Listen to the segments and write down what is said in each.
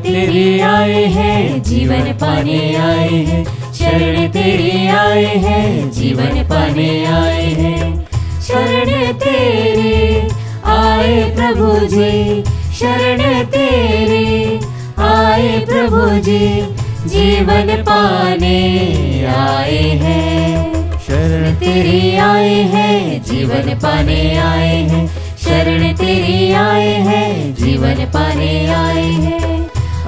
तेरी आए हैं, जीवन पाने आए हैं। शरण तेरी आए हैं, जीवन पाने आए हैं। शरण तेरी आए प्रभु जी, शरण तेरी आए प्रभु जी, जीवन पाने आए हैं। शरण तेरी आए हैं, जीवन पाने आए हैं। शरण तेरी आए हैं, जीवन पाने आए हैं।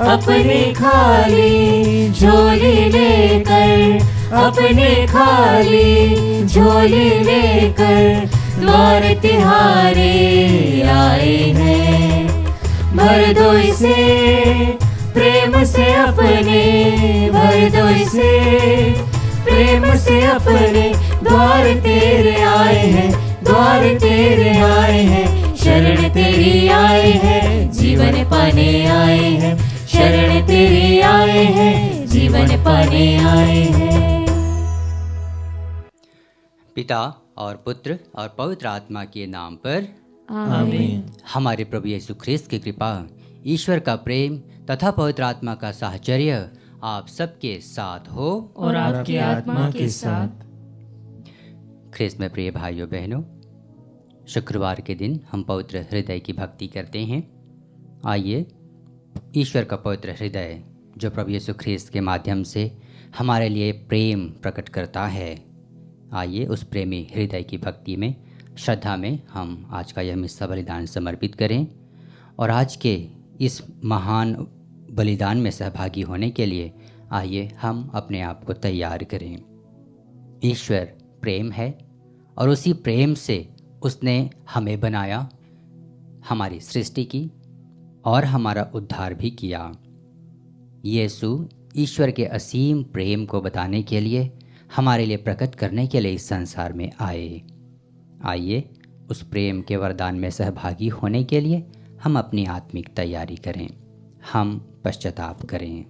अपने खाली झोली लेकर, अपने खाली झोली लेकर द्वार तिहारे आए हैं। भर दो इसे प्रेम से अपने, भर दो इसे प्रेम से अपने। द्वार तेरे आए हैं, द्वार तेरे आए हैं। शरण तेरी आए हैं, जीवन पाने आए हैं। शरण तेरी आए हैं, जीवन पाने आए हैं। पिता और पुत्र और पवित्र आत्मा के नाम पर आमीन। हमारे प्रभु यीशु ख्रिस्त की कृपा, ईश्वर का प्रेम तथा पवित्र आत्मा का साहचर्य आप सबके साथ हो और आपकी आत्मा के साथ। ख्रिस्त में प्रिय भाइयों बहनों, शुक्रवार के दिन हम पवित्र हृदय की भक्ति करते हैं। आइए ईश्वर का पवित्र हृदय जो प्रभु यीशु ख्रिस्त के माध्यम से हमारे लिए प्रेम प्रकट करता है, आइए उस प्रेमी हृदय की भक्ति में, श्रद्धा में हम आज का यह मिस्सा बलिदान समर्पित करें। और आज के इस महान बलिदान में सहभागी होने के लिए आइए हम अपने आप को तैयार करें। ईश्वर प्रेम है और उसी प्रेम से उसने हमें बनाया, हमारी सृष्टि की और हमारा उद्धार भी किया। यीशु ईश्वर के असीम प्रेम को बताने के लिए, हमारे लिए प्रकट करने के लिए इस संसार में आए। आइए उस प्रेम के वरदान में सहभागी होने के लिए हम अपनी आत्मिक तैयारी करें, हम पश्चाताप करें।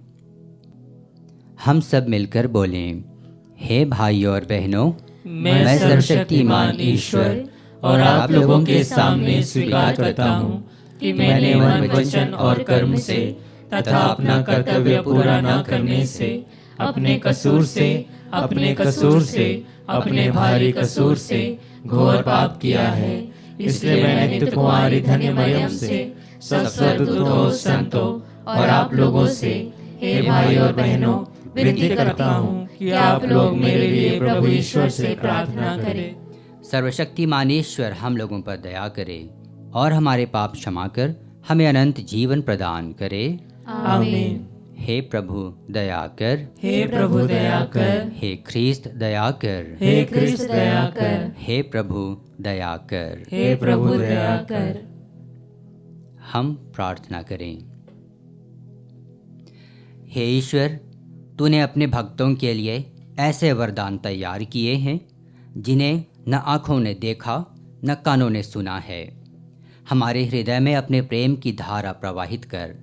हम सब मिलकर बोलें, हे भाइयों और बहनों, मैं सर्वशक्तिमान ईश्वर और आप लोगों के सामने स्वीकार करता हूँ कि मैंने मन, वचन और कर्म से तथा अपना कर्तव्य पूरा न करने से, अपने कसूर से, अपने कसूर से, अपने भारी कसूर से घोर पाप किया है। इसलिए मैं नित्य कुमारी धन्य मरियम से, सब स्वर्गदूतों, संतों और आप लोगों से, हे भाई और बहनों, विनती करता हूँ कि आप लोग मेरे लिए प्रभु ईश्वर से प्रार्थना करें। सर्वशक्तिमान ईश्वर हम लोगों पर दया करे और हमारे पाप क्षमा कर हमें अनंत जीवन प्रदान करे। आमीन। हे प्रभु दया कर, हे प्रभु दया कर, हे ख्रिस्त दया कर, हे ख्रिस्त दया कर, हे प्रभु दया कर। हे प्रभु दया कर। हम प्रार्थना करें। हे ईश्वर, तूने अपने भक्तों के लिए ऐसे वरदान तैयार किए हैं जिन्हें न आँखों ने देखा न कानों ने सुना है। हमारे हृदय में अपने प्रेम की धारा प्रवाहित कर,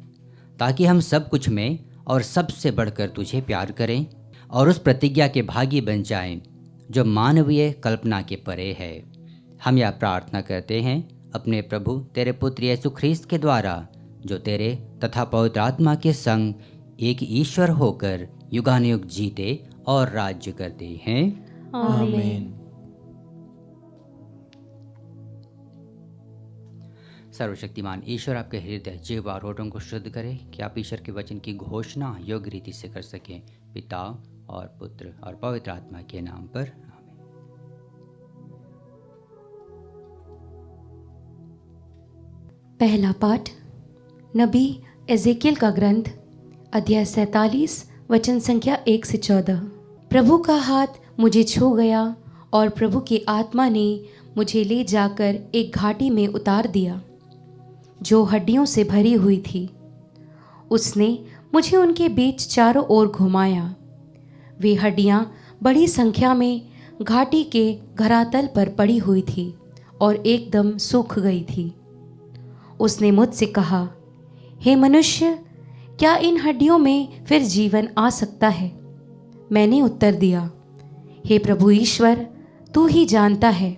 ताकि हम सब कुछ में और सबसे बढ़कर तुझे प्यार करें और उस प्रतिज्ञा के भागी बन जाएं जो मानवीय कल्पना के परे है। हम यह प्रार्थना करते हैं अपने प्रभु तेरे पुत्र यीशु ख्रिस्त के द्वारा, जो तेरे तथा पवित्र आत्मा के संग एक ईश्वर होकर युगानुयुग जीते और राज्य करते हैं। आमीन। सर्वशक्तिमान ईश्वर आपके हृदय, जीव और होठों को शुद्ध करे कि आप ईश्वर के वचन की घोषणा योग्य रीति से कर सकें। पिता और पुत्र और पवित्र आत्मा के नाम पर आमीन। पहला पाठ नबी एजेकियल का ग्रंथ, अध्याय 47, वचन संख्या 1 से 14। प्रभु का हाथ मुझे छू गया और प्रभु की आत्मा ने मुझे ले जाकर एक घाटी में उतार दिया जो हड्डियों से भरी हुई थी। उसने मुझे उनके बीच चारों ओर घुमाया। वे हड्डियां बड़ी संख्या में घाटी के धरातल पर पड़ी हुई थी और एकदम सूख गई थी। उसने मुझसे कहा, हे मनुष्य, क्या इन हड्डियों में फिर जीवन आ सकता है? मैंने उत्तर दिया, हे प्रभु ईश्वर, तू ही जानता है।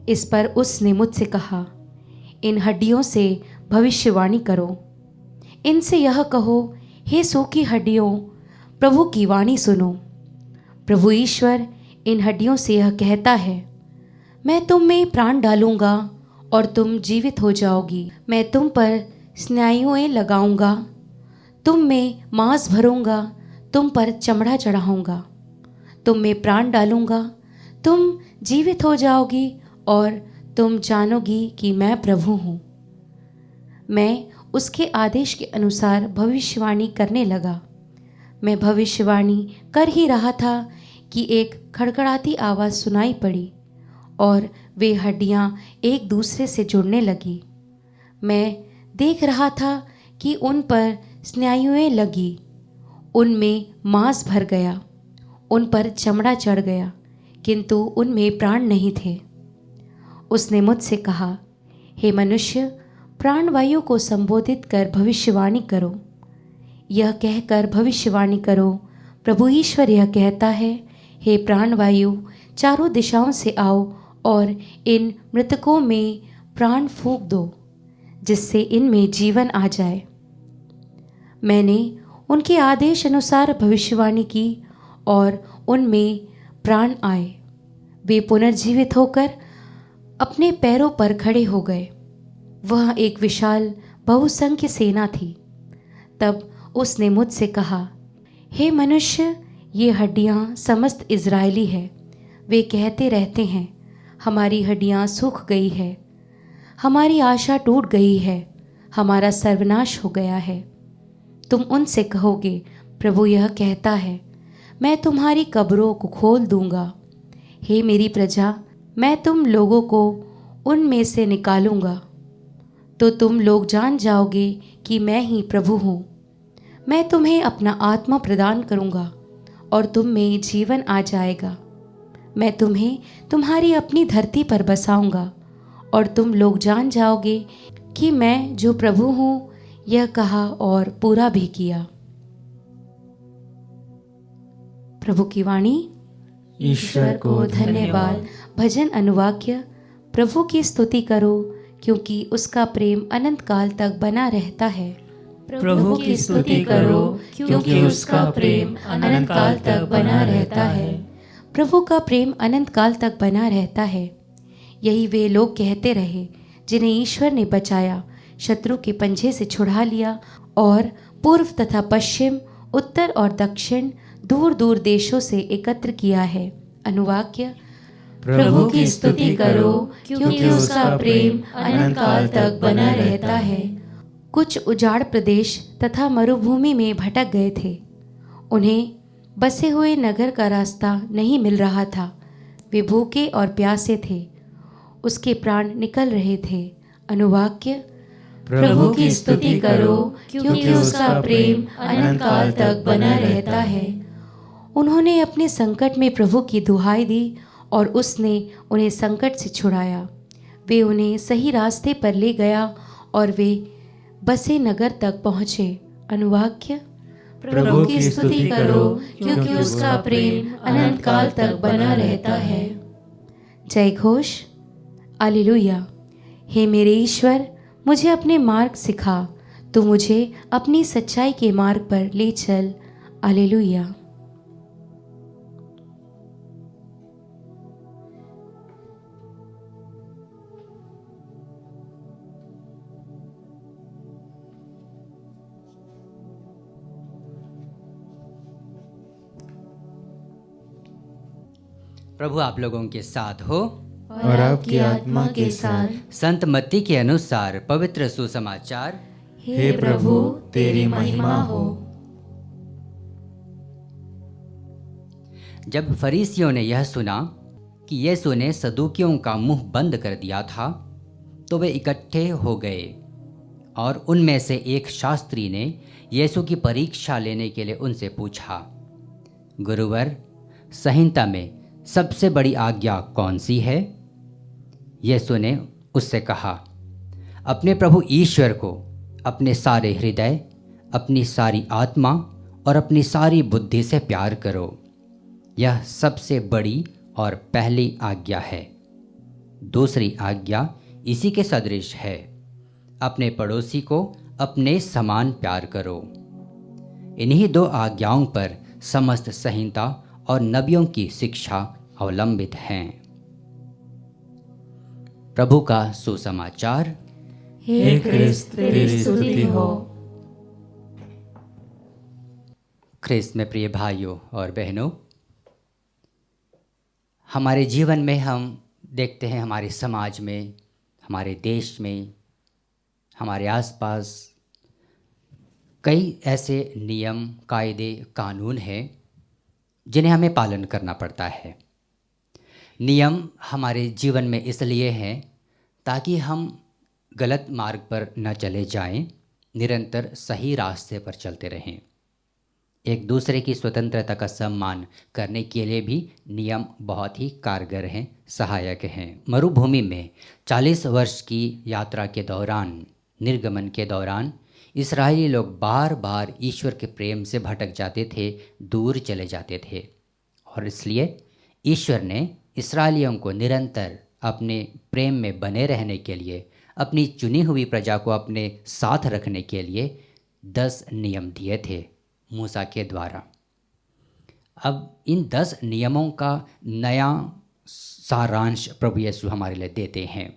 इस पर उसने मुझसे कहा, इन हड्डियों से भविष्यवाणी करो। इनसे यह कहो, हे सूखी हड्डियों, प्रभु की वाणी सुनो। प्रभु ईश्वर इन हड्डियों से यह कहता है, मैं तुम में प्राण डालूंगा और तुम जीवित हो जाओगी। मैं तुम पर स्नायुएं लगाऊंगा, तुम में मांस भरूंगा, तुम पर चमड़ा चढ़ाऊंगा। तुम में प्राण डालूंगा, तुम जीवित हो जाओगी और तुम जानोगी कि मैं प्रभु हूँ। मैं उसके आदेश के अनुसार भविष्यवाणी करने लगा। मैं भविष्यवाणी कर ही रहा था कि एक खड़खड़ाती आवाज़ सुनाई पड़ी और वे हड्डियां एक दूसरे से जुड़ने लगी। मैं देख रहा था कि उन पर स्नायुएं लगी, उनमें मांस भर गया, उन पर चमड़ा चढ़ गया, किंतु उनमें प्राण नहीं थे। उसने मुझसे कहा, हे मनुष्य, प्राणवायु को संबोधित कर भविष्यवाणी करो। यह कहकर भविष्यवाणी करो, प्रभु ईश्वर यह कहता है, हे प्राणवायु, चारों दिशाओं से आओ और इन मृतकों में प्राण फूंक दो, जिससे इनमें जीवन आ जाए। मैंने उनके आदेश अनुसार भविष्यवाणी की और उनमें प्राण आए। वे पुनर्जीवित होकर अपने पैरों पर खड़े हो गए। वह एक विशाल बहुसंख्य सेना थी। तब उसने मुझसे कहा, हे मनुष्य, ये हड्डियां समस्त इज़राइली है। वे कहते रहते हैं, हमारी हड्डियां सूख गई है, हमारी आशा टूट गई है, हमारा सर्वनाश हो गया है। तुम उनसे कहोगे, प्रभु यह कहता है, मैं तुम्हारी कब्रों को खोल दूंगा। हे मेरी प्रजा, मैं तुम लोगों को उनमें से निकालूंगा, तो तुम लोग जान जाओगे कि मैं ही प्रभु हूँ। मैं तुम्हें अपना आत्मा प्रदान करूँगा और तुम में जीवन आ जाएगा। मैं तुम्हें तुम्हारी अपनी धरती पर बसाऊंगा और तुम लोग जान जाओगे कि मैं जो प्रभु हूँ, यह कहा और पूरा भी किया। प्रभु की वाणी। ईश्वर को धन्यवाद। भजन अनुवाक्य। प्रभु की स्तुति करो, क्योंकि उसका प्रेम अनंत काल तक बना रहता है। प्रभु की स्तुति करो, क्योंकि उसका प्रेम अनंत काल तक बना रहता है। प्रभु का प्रेम अनंत काल तक बना रहता है। यही वे लोग कहते रहे जिन्हें ईश्वर ने बचाया, शत्रु के पंजे से छुड़ा लिया और पूर्व तथा पश्चिम, उत्तर और दक्षिण, दूर दूर देशों से एकत्र किया है। अनुवाक्य। प्रभु की स्तुति करो, क्योंकि उसका प्रेम अनंत काल तक बना रहता है। कुछ उजाड़ प्रदेश तथा मरुभूमि में भटक गए थे। उन्हें बसे हुए नगर का रास्ता नहीं मिल रहा था। वे भूखे और प्यासे थे, उसके प्राण निकल रहे थे। अनुवाक्य। प्रभु की स्तुति करो, क्योंकि उसका प्रेम अनंत काल तक बना रहता है। उन्होंने अपने संकट में प्रभु की दुहाई दी और उसने उन्हें संकट से छुड़ाया। वे उन्हें सही रास्ते पर ले गया और वे बसे नगर तक पहुँचे। अनुवाक्य। प्रभु की स्तुति करो, क्योंकि उसका प्रेम अनंत काल तक बना रहता है। जय घोष। हालेलुया। हे मेरे ईश्वर, मुझे अपने मार्ग सिखा, तू मुझे अपनी सच्चाई के मार्ग पर ले चल। हालेलुया। प्रभु आप लोगों के साथ हो और आपकी आत्मा के साथ। संत मत्ती के अनुसार पवित्र सुसमाचार। हे प्रभु, तेरी महिमा हो। जब फरीसियों ने यह सुना कि यीशु ने सदूकियों का मुंह बंद कर दिया था, तो वे इकट्ठे हो गए और उनमें से एक शास्त्री ने यीशु की परीक्षा लेने के लिए उनसे पूछा, गुरुवर, संहिता में सबसे बड़ी आज्ञा कौन सी है? यीशु ने उससे कहा, अपने प्रभु ईश्वर को अपने सारे हृदय, अपनी सारी आत्मा और अपनी सारी बुद्धि से प्यार करो। यह सबसे बड़ी और पहली आज्ञा है। दूसरी आज्ञा इसी के सदृश है, अपने पड़ोसी को अपने समान प्यार करो। इन्हीं 2 आज्ञाओं पर समस्त संहिता और नबियों की शिक्षा अवलंबित हैं। प्रभु का सुसमाचार। हे क्रिस्त तेरी स्तुति हो। क्रिस्त में प्रिय भाइयों और बहनों, हमारे जीवन में हम देखते हैं, हमारे समाज में, हमारे देश में, हमारे आसपास कई ऐसे नियम, कायदे, कानून हैं जिन्हें हमें पालन करना पड़ता है। नियम हमारे जीवन में इसलिए हैं ताकि हम गलत मार्ग पर न चले जाएं, निरंतर सही रास्ते पर चलते रहें। एक दूसरे की स्वतंत्रता का सम्मान करने के लिए भी नियम बहुत ही कारगर हैं, सहायक हैं। मरुभूमि में 40 वर्ष की यात्रा के दौरान, निर्गमन के दौरान, इस्राएली लोग बार बार ईश्वर के प्रेम से भटक जाते थे, दूर चले जाते थे। और इसलिए ईश्वर ने इस्राएलियों को निरंतर अपने प्रेम में बने रहने के लिए, अपनी चुनी हुई प्रजा को अपने साथ रखने के लिए 10 नियम दिए थे मूसा के द्वारा। अब इन 10 नियमों का नया सारांश प्रभु यीशु हमारे लिए देते हैं।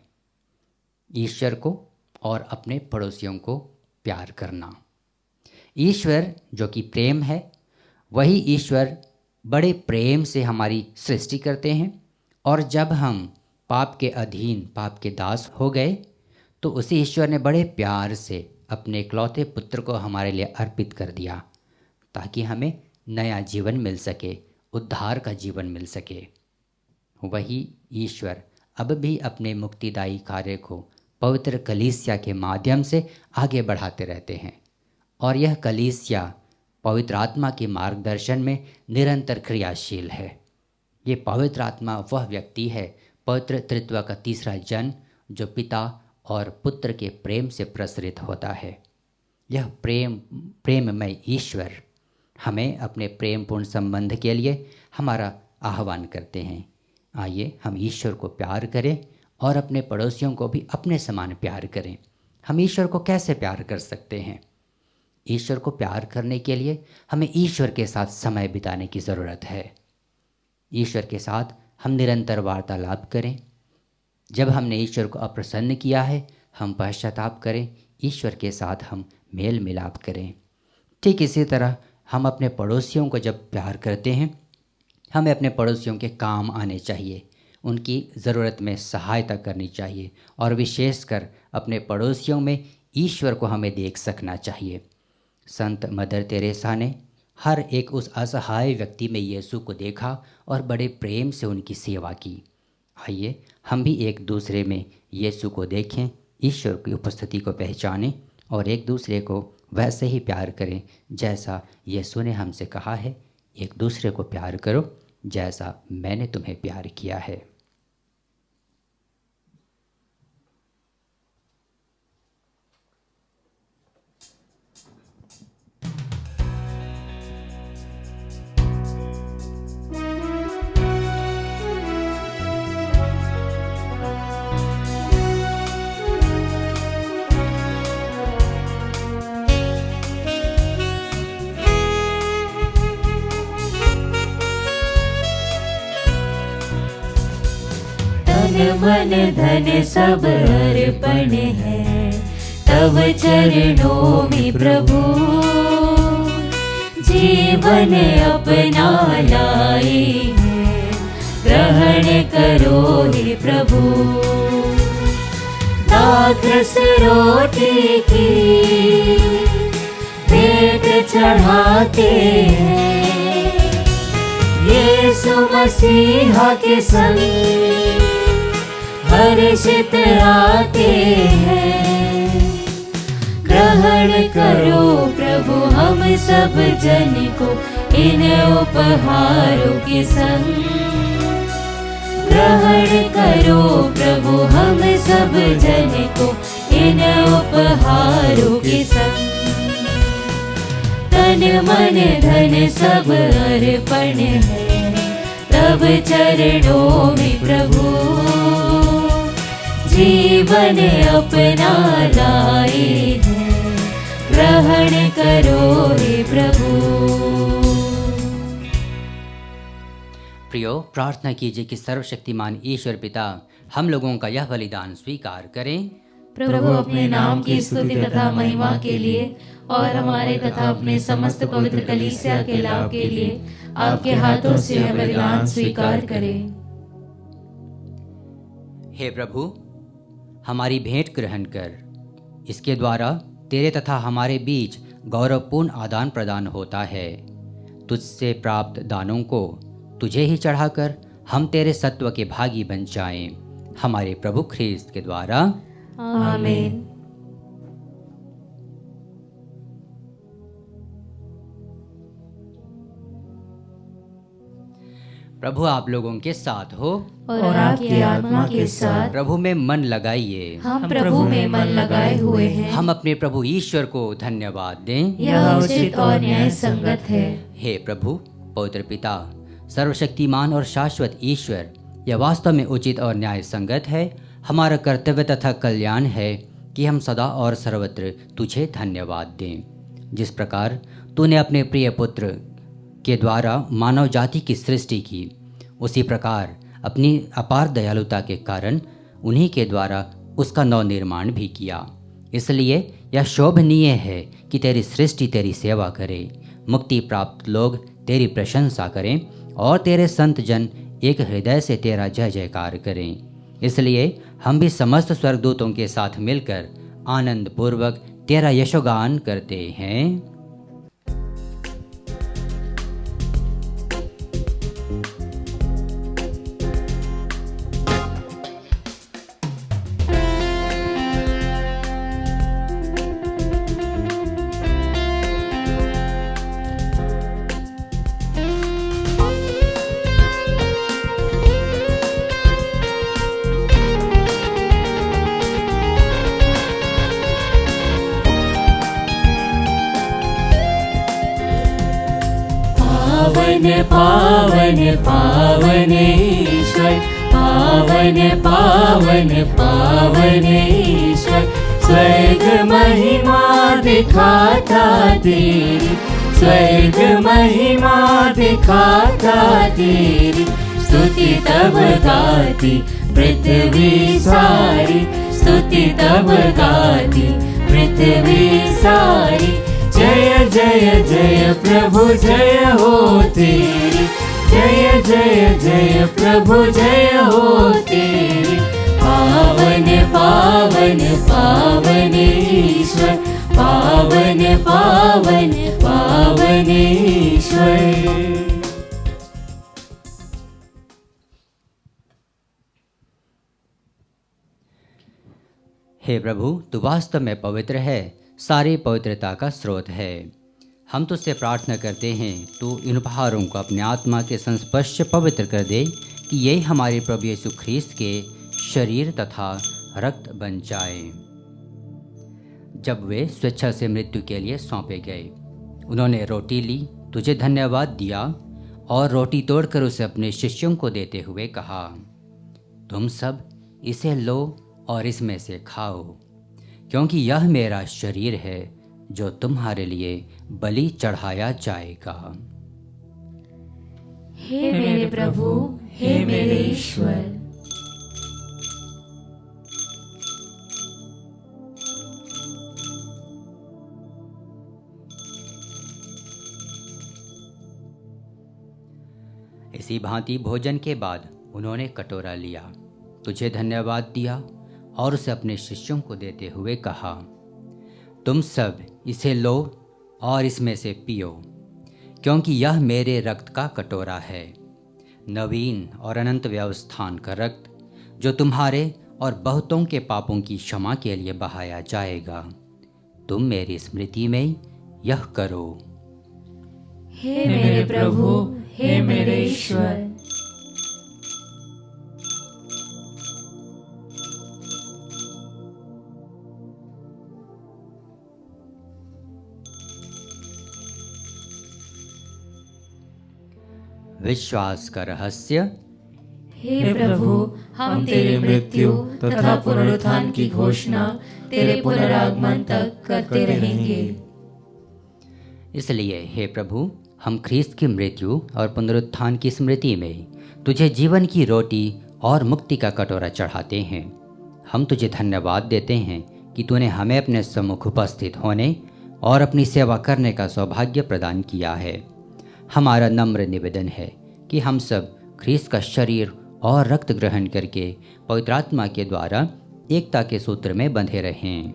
ईश्वर को और अपने पड़ोसियों को प्यार करना। ईश्वर जो कि प्रेम है, वही ईश्वर बड़े प्रेम से हमारी सृष्टि करते हैं, और जब हम पाप के अधीन, पाप के दास हो गए, तो उसी ईश्वर ने बड़े प्यार से अपने इकलौते पुत्र को हमारे लिए अर्पित कर दिया ताकि हमें नया जीवन मिल सके, उद्धार का जीवन मिल सके। वही ईश्वर अब भी अपने मुक्तिदायी कार्य को पवित्र कलीसिया के माध्यम से आगे बढ़ाते रहते हैं, और यह कलीसिया पवित्र आत्मा के मार्गदर्शन में निरंतर क्रियाशील है। ये पवित्र आत्मा वह व्यक्ति है, पवित्र त्रित्व का तीसरा जन, जो पिता और पुत्र के प्रेम से प्रसरित होता है। यह प्रेममय ईश्वर हमें अपने प्रेमपूर्ण संबंध के लिए हमारा आह्वान करते हैं। आइए हम ईश्वर को प्यार करें और अपने पड़ोसियों को भी अपने समान प्यार करें। हम ईश्वर को कैसे प्यार कर सकते हैं? ईश्वर को प्यार करने के लिए हमें ईश्वर के साथ समय बिताने की ज़रूरत है। ईश्वर के साथ हम निरंतर वार्तालाप करें। जब हमने ईश्वर को अप्रसन्न किया है, हम पश्चाताप करें, ईश्वर के साथ हम मेल मिलाप करें। ठीक इसी तरह हम अपने पड़ोसियों को जब प्यार करते हैं, हमें अपने पड़ोसियों के काम आने चाहिए, उनकी ज़रूरत में सहायता करनी चाहिए, और विशेषकर अपने पड़ोसियों में ईश्वर को हमें देख सकना चाहिए। संत मदर तेरेसा ने हर एक उस असहाय व्यक्ति में यीशु को देखा और बड़े प्रेम से उनकी सेवा की। आइए हम भी एक दूसरे में यीशु को देखें, ईश्वर की उपस्थिति को पहचानें और एक दूसरे को वैसे ही प्यार करें जैसा यीशु ने हमसे कहा है। एक दूसरे को प्यार करो जैसा मैंने तुम्हें प्यार किया है। मन धन सब अर्पण है तब चरणों में प्रभु, जीवन अपना लाए हैं ग्रहण करो हे प्रभु। दाखरस रोटी की भेंट चढ़ाते हैं, यीशु मसीहा के संग हर्षित आते हैं। ग्रहण करो प्रभु हम सब जन को इन उपहारों के संग, ग्रहण करो प्रभु हम सब जन को इन उपहारों के संग। तन मन धन सब अर्पण है तब चरणों में प्रभु, जीवन अपना लाए हैं ग्रहण करो हे प्रभु। प्रियो, प्रार्थना कीजिए कि सर्वशक्तिमान ईश्वर पिता हम लोगों का यह बलिदान स्वीकार करें। प्रभु अपने नाम की स्तुति तथा महिमा के लिए और हमारे तथा अपने समस्त पवित्र कलीसिया के लाभ के लिए आपके हाथों से यह बलिदान स्वीकार करें। हे प्रभु, हमारी भेंट ग्रहण कर। इसके द्वारा तेरे तथा हमारे बीच गौरवपूर्ण आदान प्रदान होता है। तुझसे प्राप्त दानों को तुझे ही चढ़ाकर हम तेरे सत्व के भागी बन जाएं। हमारे प्रभु ख्रीस्त के द्वारा, आमीन। प्रभु आप लोगों के साथ हो और आपकी आत्मा के साथ। प्रभु में मन लगाइए। हम प्रभु में मन लगाए हुए हैं। हम अपने प्रभु ईश्वर को धन्यवाद दें। यह उचित और न्याय संगत है। हे प्रभु, पवित्र पिता, सर्वशक्तिमान और शाश्वत ईश्वर, यह वास्तव में उचित और न्याय संगत है। हमारा कर्तव्य तथा कल्याण है कि हम सदा और सर्वत्र तुझे धन्यवाद दें। जिस प्रकार तूने अपने प्रिय पुत्र के द्वारा मानव जाति की सृष्टि की, उसी प्रकार अपनी अपार दयालुता के कारण उन्हीं के द्वारा उसका नवनिर्माण भी किया। इसलिए यह शोभनीय है कि तेरी सृष्टि तेरी सेवा करे, मुक्ति प्राप्त लोग तेरी प्रशंसा करें और तेरे संत जन एक हृदय से तेरा जय जयकार करें। इसलिए हम भी समस्त स्वर्गदूतों के साथ मिलकर आनंद पूर्वक तेरा यशोगान करते हैं। पावन पावन ईश्वर, पावन पावन पावन ईश्वर, स्वर्ग महिमा दिखाता तेरी, स्वर्ग महिमा दिखाता तेरी, स्तुति तब गाती पृथ्वी सारी, स्तुति तब गाती पृथ्वी सारी। जय जय जय प्रभु जय हो तेरी, जय जय जय प्रभु जय हो तेरी। पावन पावन पावन ईश्वर, पावन पावन पावन ईश्वर। हे प्रभु, तू वास्तव में पवित्र है, सारी पवित्रता का स्रोत है। हम तुझसे प्रार्थना करते हैं तू इन उपहारों को अपने आत्मा के संस्पर्श से पवित्र कर दे कि ये हमारे प्रभु यीशु ख्रीस्त के शरीर तथा रक्त बन जाए। जब वे स्वेच्छा से मृत्यु के लिए सौंपे गए, उन्होंने रोटी ली, तुझे धन्यवाद दिया और रोटी तोड़कर उसे अपने शिष्यों को देते हुए कहा, तुम सब इसे लो और इसमें से खाओ, क्योंकि यह मेरा शरीर है जो तुम्हारे लिए बलि चढ़ाया जाएगा। हे मेरे प्रभु, हे मेरे ईश्वर। इसी भांति भोजन के बाद उन्होंने कटोरा लिया, तुझे धन्यवाद दिया और उसे अपने शिष्यों को देते हुए कहा, तुम सब इसे लो और इसमें से पियो, क्योंकि यह मेरे रक्त का कटोरा है, नवीन और अनंत व्यवस्थान का रक्त, जो तुम्हारे और बहुतों के पापों की क्षमा के लिए बहाया जाएगा। तुम मेरी स्मृति में यह करो। हे मेरे प्रभु, हे मेरे ईश्वर। विश्वास का रहस्य। हे प्रभु, हम तेरी मृत्यु तथा पुनरुत्थान की घोषणा तेरे पुनरागमन तक करते रहेंगे। इसलिए हे प्रभु, हम ख्रीस्त की मृत्यु और पुनरुत्थान की स्मृति में तुझे जीवन की रोटी और मुक्ति का कटोरा चढ़ाते हैं। हम तुझे धन्यवाद देते हैं कि तूने हमें अपने सम्मुख उपस्थित होने और अपनी सेवा करने का सौभाग्य प्रदान किया है। हमारा नम्र निवेदन है कि हम सब ख्रीस्त का शरीर और रक्त ग्रहण करके पवित्र आत्मा के द्वारा एकता के सूत्र में बंधे रहें।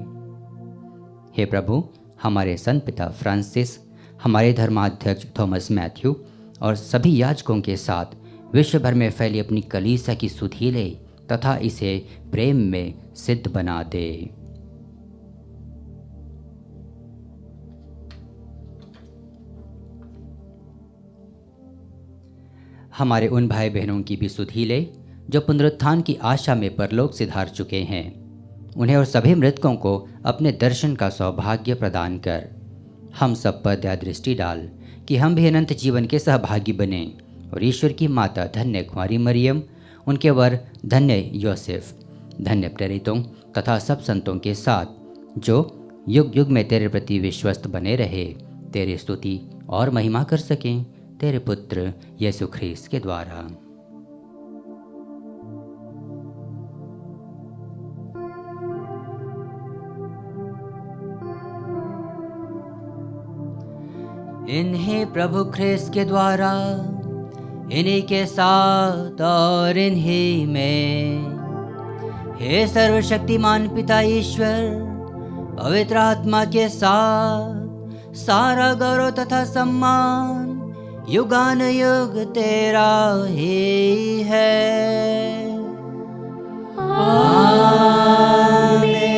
हे प्रभु, हमारे संत पिता फ्रांसिस, हमारे धर्माध्यक्ष थॉमस मैथ्यू और सभी याजकों के साथ विश्व भर में फैली अपनी कलीसिया की सुधि ले तथा इसे प्रेम में सिद्ध बना दे। हमारे उन भाई बहनों की भी सुधि ले जो पुनरुत्थान की आशा में परलोक सिधार चुके हैं। उन्हें और सभी मृतकों को अपने दर्शन का सौभाग्य प्रदान कर। हम सब पर दया दृष्टि डाल कि हम भी अनंत जीवन के सहभागी बने और ईश्वर की माता धन्य कुमारी मरियम, उनके वर धन्य योसेफ, धन्य प्रेरितों तथा सब संतों के साथ जो युग युग में तेरे प्रति विश्वस्त बने रहे, तेरी स्तुति और महिमा कर सकें, तेरे पुत्र यीशु ख्रीस्त के द्वारा। इन्हें प्रभु ख्रीस्त के द्वारा, इन्हीं के साथ और इन्हीं में, हे सर्वशक्तिमान पिता ईश्वर, पवित्र आत्मा के साथ सारा गौरव तथा सम्मान युगान युग तेरा ही है। आमीन।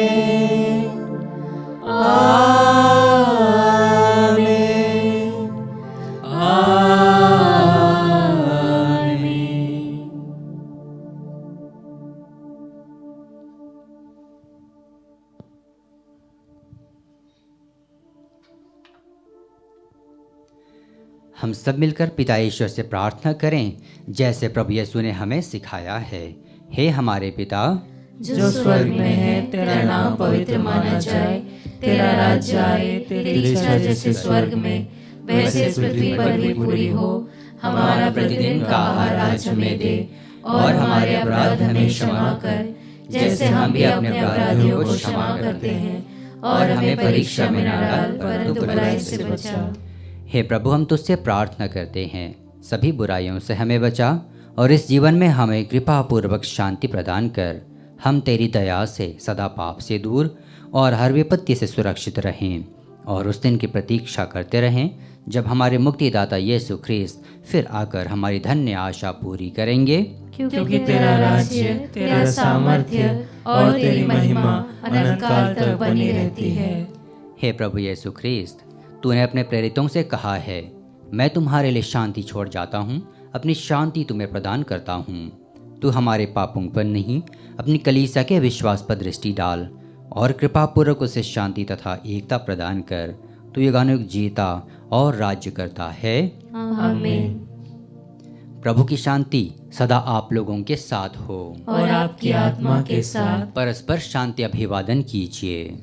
हम सब मिलकर पिता ईश्वर से प्रार्थना करें जैसे प्रभु यीशु ने हमें सिखाया है। हे हमारे पिता जो स्वर्ग में है, तेरा नाम पवित्र माना जाए, तेरा राज्य आए, तेरी इच्छा जैसे स्वर्ग में वैसे इस पृथ्वी पर भी पूरी हो। हमारा प्रतिदिन का आहार आज हमें दे और हमारे अपराध हमें क्षमा कर जैसे हम भी अपने अपराधियों को क्षमा करते हैं, और हमें परीक्षा में न डाल परंतु बुराई से बचा। हे प्रभु, हम तुझसे प्रार्थना करते हैं, सभी बुराइयों से हमें बचा और इस जीवन में हमें कृपा पूर्वक शांति प्रदान कर। हम तेरी दया से सदा पाप से दूर और हर विपत्ति से सुरक्षित रहें और उस दिन की प्रतीक्षा करते रहें जब हमारे मुक्तिदाता यीशु ख्रीस्त फिर आकर हमारी धन्य आशा पूरी करेंगे। क्योंकि तेरा राज्य, तेरा सामर्थ्य और तेरी महिमा अनंत काल तक बनी रहती है। हे प्रभु यीशु ख्रीस्त, तूने अपने प्रेरितों से कहा है, मैं तुम्हारे लिए शांति छोड़ जाता हूँ, अपनी शांति तुम्हें प्रदान करता हूँ। तू हमारे पापों पर नहीं, अपनी कलीसिया के विश्वास पर दृष्टि डाल और कृपापूर्वक उसे शांति तथा एकता प्रदान कर। तू युगानुयुग जीता और राज्य करता है। आमीन। प्रभु की शांति सदा आप लोगों के साथ हो और आपकी आत्मा के साथ। परस्पर शांति अभिवादन कीजिए।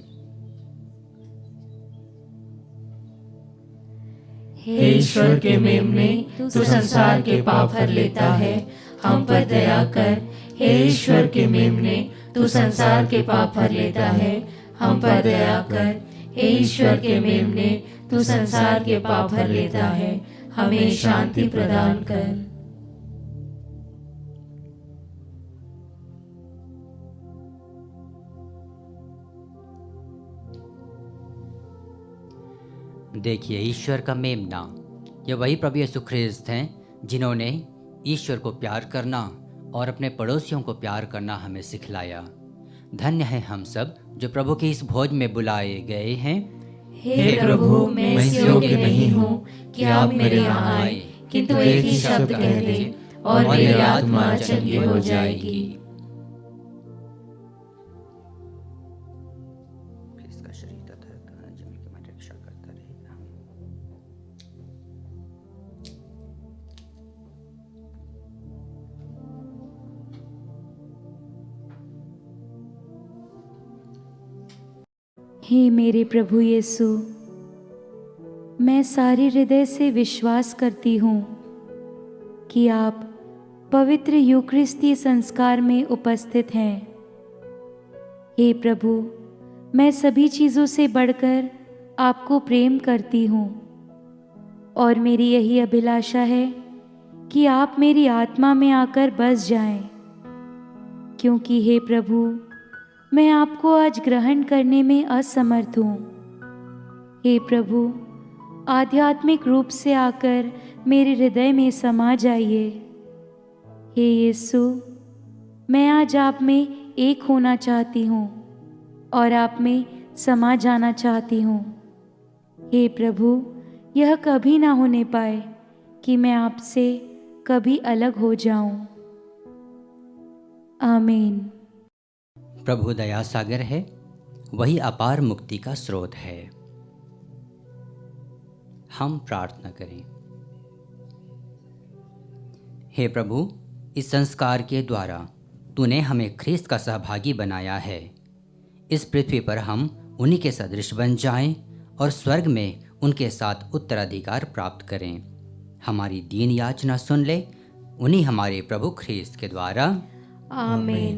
हे ईश्वर के मेमने, तू संसार के पाप हर लेता है, हम पर दया कर। हे ईश्वर के मेमने, तू संसार के पाप हर लेता है, हम पर दया कर। हे ईश्वर के मेमने, तू संसार के पाप हर लेता है, हमें शांति प्रदान कर। देखिए, ईश्वर का मेमना, ये वही प्रभु यीशु ख्रीस्त हैं जिन्होंने ईश्वर को प्यार करना और अपने पड़ोसियों को प्यार करना हमें सिखलाया। धन्य है हम सब जो प्रभु के इस भोज में बुलाए गए हैं। हे प्रभु, मैं इस योग्य नहीं हूँ कि आप मेरे यहाँ आए, किंतु एक ही शब्द कह दे और मेरी आत्मा चंगी हो जाएगी। हे मेरे प्रभु यीशु, मैं सारे हृदय से विश्वास करती हूँ कि आप पवित्र यूकरिस्ती संस्कार में उपस्थित हैं। हे प्रभु, मैं सभी चीज़ों से बढ़कर आपको प्रेम करती हूँ और मेरी यही अभिलाषा है कि आप मेरी आत्मा में आकर बस जाएं, क्योंकि हे प्रभु, मैं आपको आज ग्रहण करने में असमर्थ हूँ। हे प्रभु, आध्यात्मिक रूप से आकर मेरे हृदय में समा जाइए। हे यीशु, मैं आज आप में एक होना चाहती हूँ और आप में समा जाना चाहती हूँ। हे प्रभु, यह कभी ना होने पाए कि मैं आपसे कभी अलग हो जाऊं। आमीन। प्रभु दया सागर है, वही अपार मुक्ति का स्रोत है। हम प्रार्थना करें। हे प्रभु, इस संस्कार के द्वारा तूने हमें ख्रीस्त का सहभागी बनाया है। इस पृथ्वी पर हम उन्हीं के सदृश बन जाएं और स्वर्ग में उनके साथ उत्तराधिकार प्राप्त करें। हमारी दीन याचना सुन ले, उन्हीं हमारे प्रभु ख्रीस्त के द्वारा। आमीन।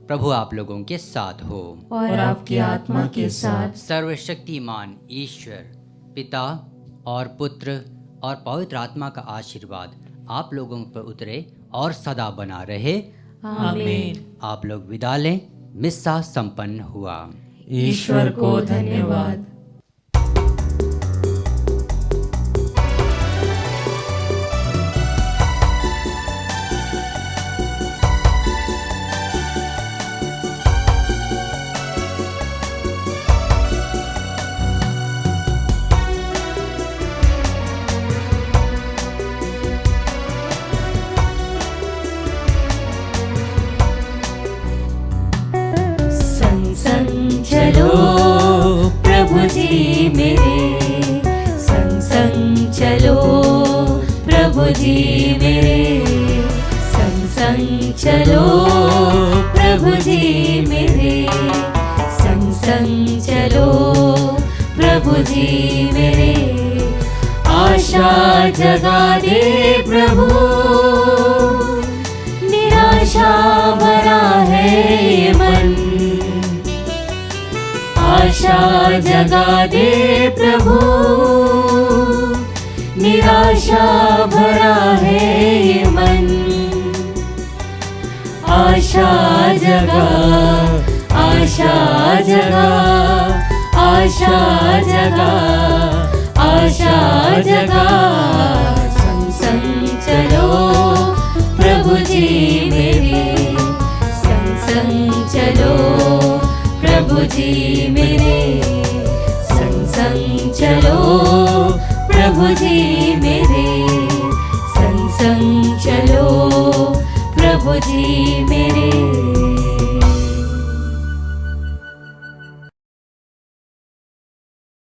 प्रभु आप लोगों के साथ हो और आपकी आत्मा के साथ। सर्वशक्तिमान ईश्वर पिता और पुत्र और पवित्र आत्मा का आशीर्वाद आप लोगों पर उतरे और सदा बना रहे। आमीन। आप लोग विदा लें। मिस्सा संपन्न हुआ। ईश्वर को धन्यवाद। चलो प्रभु जी मेरे संग संग चलो, प्रभु जी मेरे संग संग चलो, प्रभु जी मेरे संग संग चलो, प्रभु जी मेरे। आशा जगा दे प्रभु, निराशा भरा है ये मन। आशा जगा दे प्रभु, निराशा भरा है ये मन। आशा जगा, आशा जगा, आशा जगा, आशा जगा। संग संग चलो प्रभु जी मेरे, संग संग चलो प्रभु जी मेरे, संग संग चलो प्रभु जी मेरे, संग संग चलो प्रभु जी मेरे।